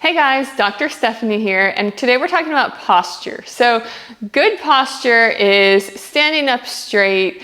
Hey guys, Dr. Stephanie here, and today we're talking about posture. So good posture is standing up straight,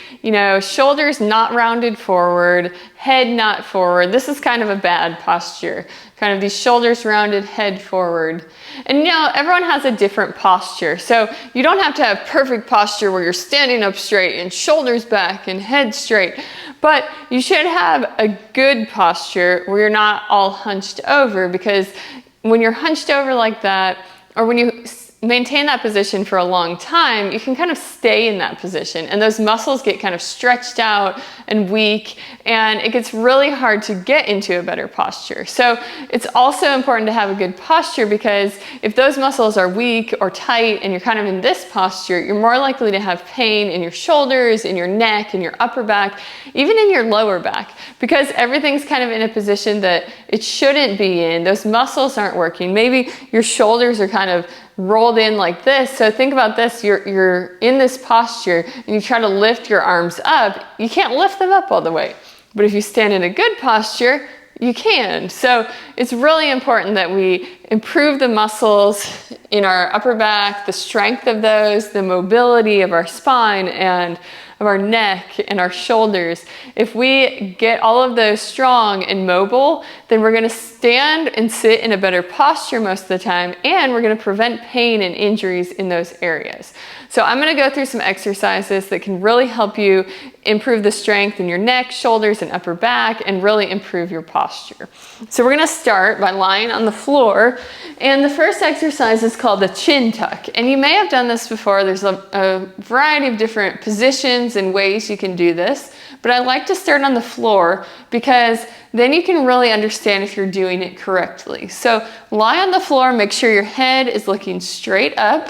shoulders not rounded forward, head not forward. This is kind of a bad posture, kind of these shoulders rounded, head forward. And everyone has a different posture. So you don't have to have perfect posture where you're standing up straight and shoulders back and head straight, but you should have a good posture where you're not all hunched over, because when you're hunched over like that, or when you maintain that position for a long time, you can kind of stay in that position and those muscles get kind of stretched out and weak, and it gets really hard to get into a better posture. So it's also important to have a good posture, because if those muscles are weak or tight and you're kind of in this posture, you're more likely to have pain in your shoulders, in your neck, in your upper back, even in your lower back, because everything's kind of in a position that it shouldn't be in. Those muscles aren't working. Maybe your shoulders are kind of rolled in like this. So think about this, you're in this posture and you try to lift your arms up, you can't lift them up all the way. But if you stand in a good posture, you can. So it's really important that we improve the muscles in our upper back, the strength of those, the mobility of our spine and of our neck and our shoulders. If we get all of those strong and mobile, then we're going to stand and sit in a better posture most of the time, and we're going to prevent pain and injuries in those areas. So I'm going to go through some exercises that can really help you improve the strength in your neck, shoulders, and upper back, and really improve your posture. So we're going to start by lying on the floor, and the first exercise is called the chin tuck. And you may have done this before. There's a variety of different positions and ways you can do this, but I like to start on the floor because then you can really understand if you're doing it correctly. So lie on the floor, make sure your head is looking straight up.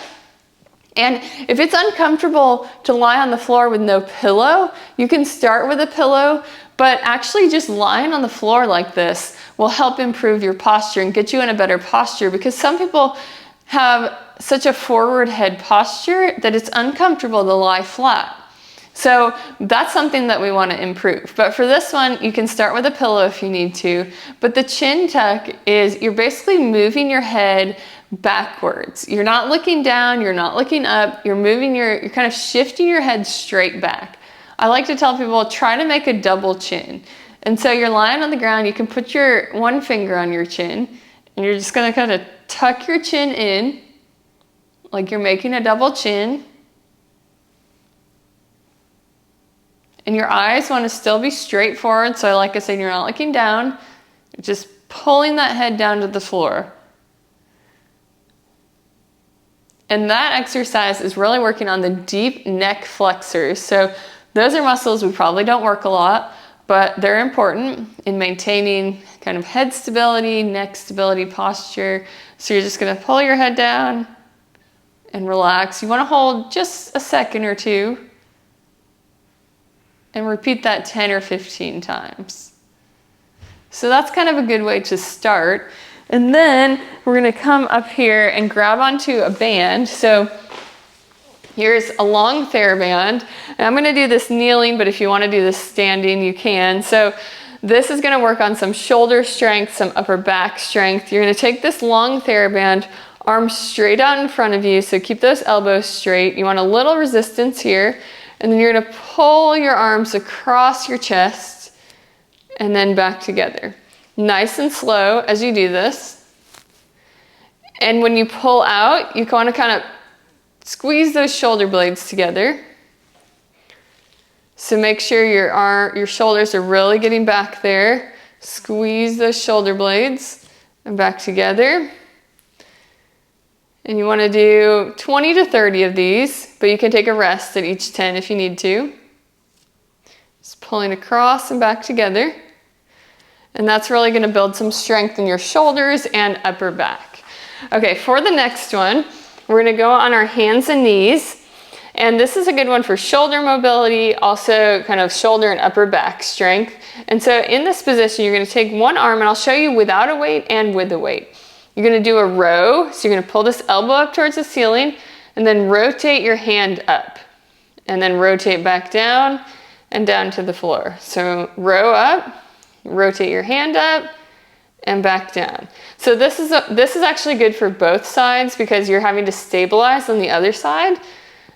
And if it's uncomfortable to lie on the floor with no pillow, you can start with a pillow, but actually just lying on the floor like this will help improve your posture and get you in a better posture, because some people have such a forward head posture that it's uncomfortable to lie flat. So that's something that we want to improve. But for this one, you can start with a pillow if you need to. But the chin tuck is you're basically moving your head backwards. You're not looking down, you're not looking up, you're kind of shifting your head straight back. I like to tell people, try to make a double chin. And so you're lying on the ground, you can put your one finger on your chin, and you're just going to kind of tuck your chin in like you're making a double chin. And your eyes want to still be straight forward. So like I said, you're not looking down, you're just pulling that head down to the floor. And that exercise is really working on the deep neck flexors. So those are muscles we probably don't work a lot, but they're important in maintaining kind of head stability, neck stability, posture. So you're just going to pull your head down and relax. You want to hold just a second or two and repeat that 10 or 15 times. So that's kind of a good way to start. And then we're going to come up here and grab onto a band. So here's a long TheraBand. And I'm going to do this kneeling, but if you want to do this standing, you can. So this is going to work on some shoulder strength, some upper back strength. You're going to take this long TheraBand, arms straight out in front of you. So keep those elbows straight. You want a little resistance here. And then you're going to pull your arms across your chest and then back together. Nice and slow as you do this. And when you pull out, you want to kind of squeeze those shoulder blades together. So make sure your shoulders are really getting back there. Squeeze those shoulder blades and back together. And you want to do 20 to 30 of these, but you can take a rest at each 10 if you need to. Just pulling across and back together. And that's really going to build some strength in your shoulders and upper back. Okay, for the next one, we're going to go on our hands and knees. And this is a good one for shoulder mobility, also kind of shoulder and upper back strength. And so in this position, you're going to take one arm, and I'll show you without a weight and with a weight. You're going to do a row. So you're going to pull this elbow up towards the ceiling and then rotate your hand up. And then rotate back down and down to the floor. So row up, rotate your hand up, and back down. So this is actually good for both sides because you're having to stabilize on the other side.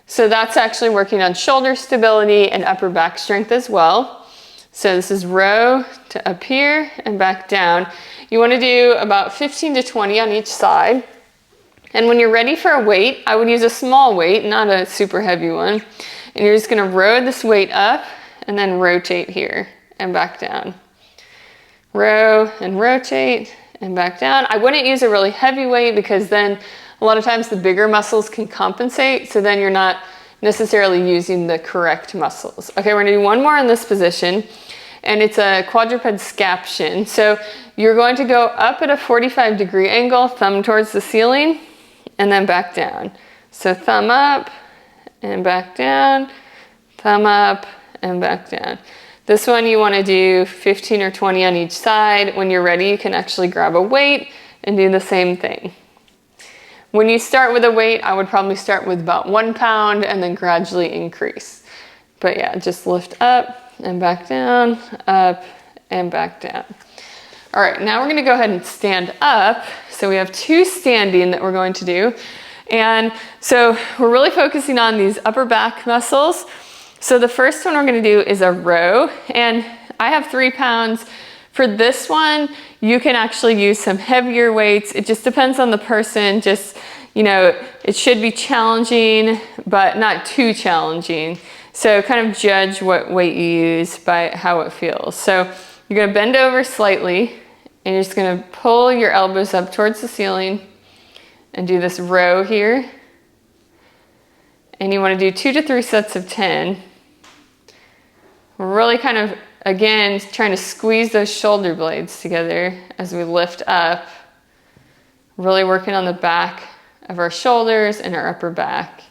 So that's actually working on shoulder stability and upper back strength as well. So this is row to up here and back down. You want to do about 15 to 20 on each side. And when you're ready for a weight, I would use a small weight, not a super heavy one. And you're just going to row this weight up and then rotate here and back down. Row and rotate and back down. I wouldn't use a really heavy weight because then a lot of times the bigger muscles can compensate, so then you're not necessarily using the correct muscles. Okay, we're gonna do one more in this position, and it's a quadruped scaption. So you're going to go up at a 45-degree angle, thumb towards the ceiling, and then back down. So thumb up and back down, thumb up and back down. This one you want to do 15 or 20 on each side. When you're ready, you can actually grab a weight and do the same thing. When you start with a weight, I would probably start with about 1 pound and then gradually increase. But yeah, just lift up and back down, up and back down. All right, now we're going to go ahead and stand up. So we have 2 standing that we're going to do. And so we're really focusing on these upper back muscles. So the first one we're going to do is a row, and I have 3 pounds. For this one, you can actually use some heavier weights. It just depends on the person. Just, you know, it should be challenging, but not too challenging. So kind of judge what weight you use by how it feels. So you're going to bend over slightly, and you're just going to pull your elbows up towards the ceiling and do this row here. And you want to do 2 to 3 sets of 10. We're really kind of, again, trying to squeeze those shoulder blades together as we lift up. Really working on the back of our shoulders and our upper back.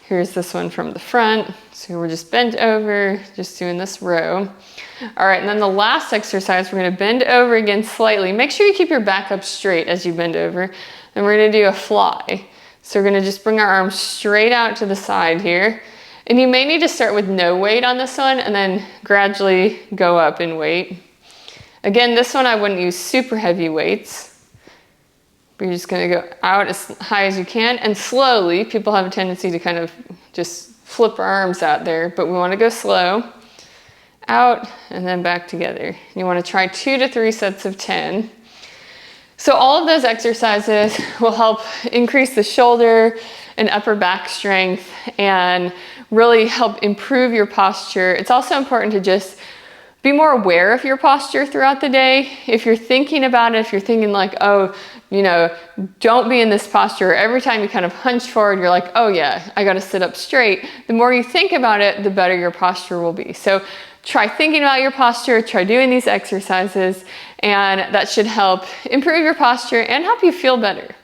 Here's this one from the front. So we're just bent over, just doing this row. All right, and then the last exercise, we're going to bend over again slightly. Make sure you keep your back up straight as you bend over. And we're going to do a fly. So we're going to just bring our arms straight out to the side here. And you may need to start with no weight on this one and then gradually go up in weight. Again, this one I wouldn't use super heavy weights. But you're just going to go out as high as you can, and slowly. People have a tendency to kind of just flip our arms out there, but we want to go slow. Out and then back together. You want to try 2 to 3 sets of 10. So all of those exercises will help increase the shoulder and upper back strength and really help improve your posture. It's also important to just be more aware of your posture throughout the day. If you're thinking about it, if you're thinking like, oh, you know, don't be in this posture. Every time you kind of hunch forward, you're like, oh yeah, I got to sit up straight. The more you think about it, the better your posture will be. So try thinking about your posture, try doing these exercises, and that should help improve your posture and help you feel better.